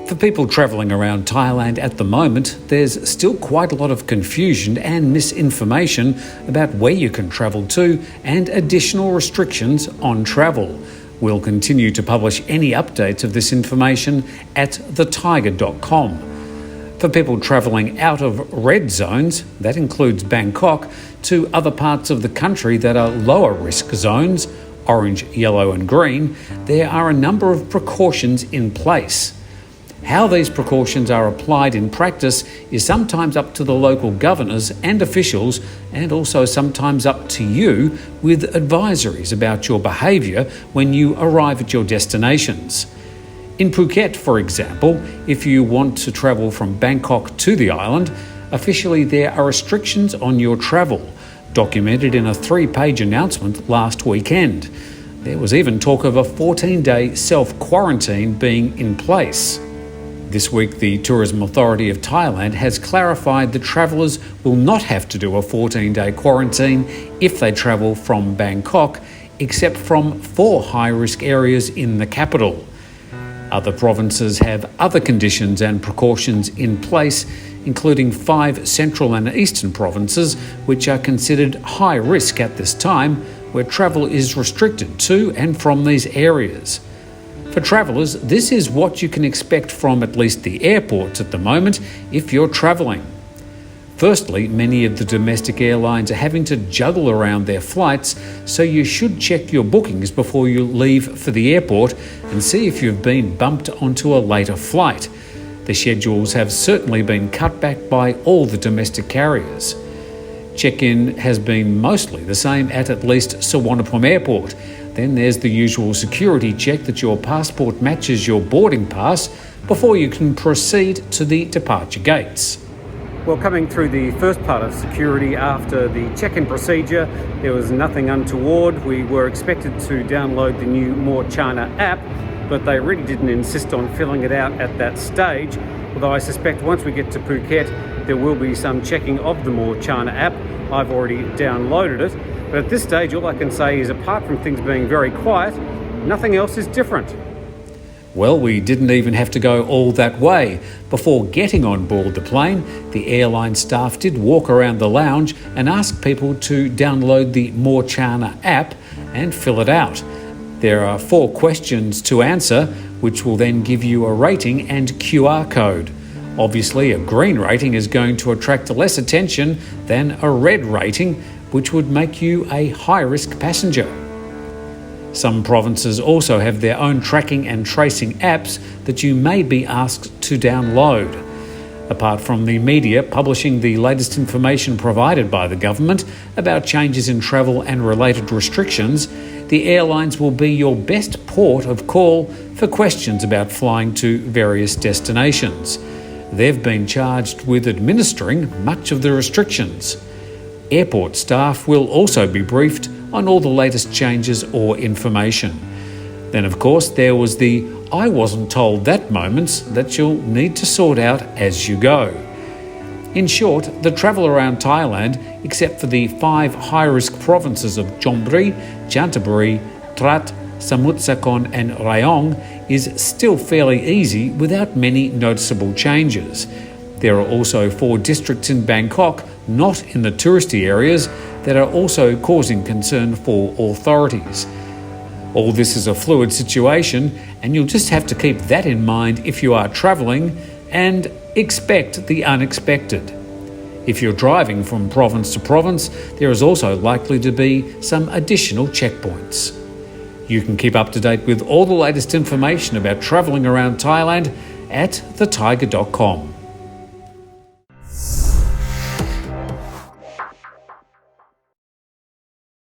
For people travelling around Thailand at the moment, there's still quite a lot of confusion and misinformation about where you can travel to and additional restrictions on travel. We'll continue to publish any updates of this information at thetiger.com. For people travelling out of red zones, that includes Bangkok, to other parts of the country that are lower risk zones, orange, yellow and green, there are a number of precautions in place. How these precautions are applied in practice is sometimes up to the local governors and officials, and also sometimes up to you with advisories about your behaviour when you arrive at your destinations. In Phuket, for example, if you want to travel from Bangkok to the island, officially there are restrictions on your travel, documented in a 3-page announcement last weekend. There was even talk of a 14-day self-quarantine being in place. This week, the Tourism Authority of Thailand has clarified that travellers will not have to do a 14-day quarantine if they travel from Bangkok, except from 4 high-risk areas in the capital. Other provinces have other conditions and precautions in place, including 5 central and eastern provinces, which are considered high risk at this time, where travel is restricted to and from these areas. For travellers, this is what you can expect from at least the airports at the moment if you're travelling. Firstly, many of the domestic airlines are having to juggle around their flights, so you should check your bookings before you leave for the airport and see if you've been bumped onto a later flight. The schedules have certainly been cut back by all the domestic carriers. Check-in has been mostly the same at least Suvarnabhumi Airport. Then there's the usual security check that your passport matches your boarding pass before you can proceed to the departure gates. Well, coming through the first part of security after the check-in procedure, there was nothing untoward. We were expected to download the new Mor Chana app, but they really didn't insist on filling it out at that stage. Although I suspect once we get to Phuket, there will be some checking of the Mor Chana app. I've already downloaded it. But at this stage, all I can say is, apart from things being very quiet, nothing else is different. Well, we didn't even have to go all that way. Before getting on board the plane, the airline staff did walk around the lounge and ask people to download the Mor Chana app and fill it out. There are 4 questions to answer, which will then give you a rating and QR code. Obviously, a green rating is going to attract less attention than a red rating, which would make you a high-risk passenger. Some provinces also have their own tracking and tracing apps that you may be asked to download. Apart from the media publishing the latest information provided by the government about changes in travel and related restrictions, the airlines will be your best port of call for questions about flying to various destinations. They've been charged with administering much of the restrictions. Airport staff will also be briefed on all the latest changes or information. Then, of course, there was the "I wasn't told that" moments that you'll need to sort out as you go. In short, the travel around Thailand, except for the 5 high-risk provinces of Chonburi, Chanthaburi, Trat, Samut Sakhon and Rayong, is still fairly easy without many noticeable changes. There are also 4 districts in Bangkok, not in the touristy areas, that are also causing concern for authorities. All this is a fluid situation, and you'll just have to keep that in mind if you are travelling, and expect the unexpected. If you're driving from province to province, there is also likely to be some additional checkpoints. You can keep up to date with all the latest information about travelling around Thailand at thetiger.com.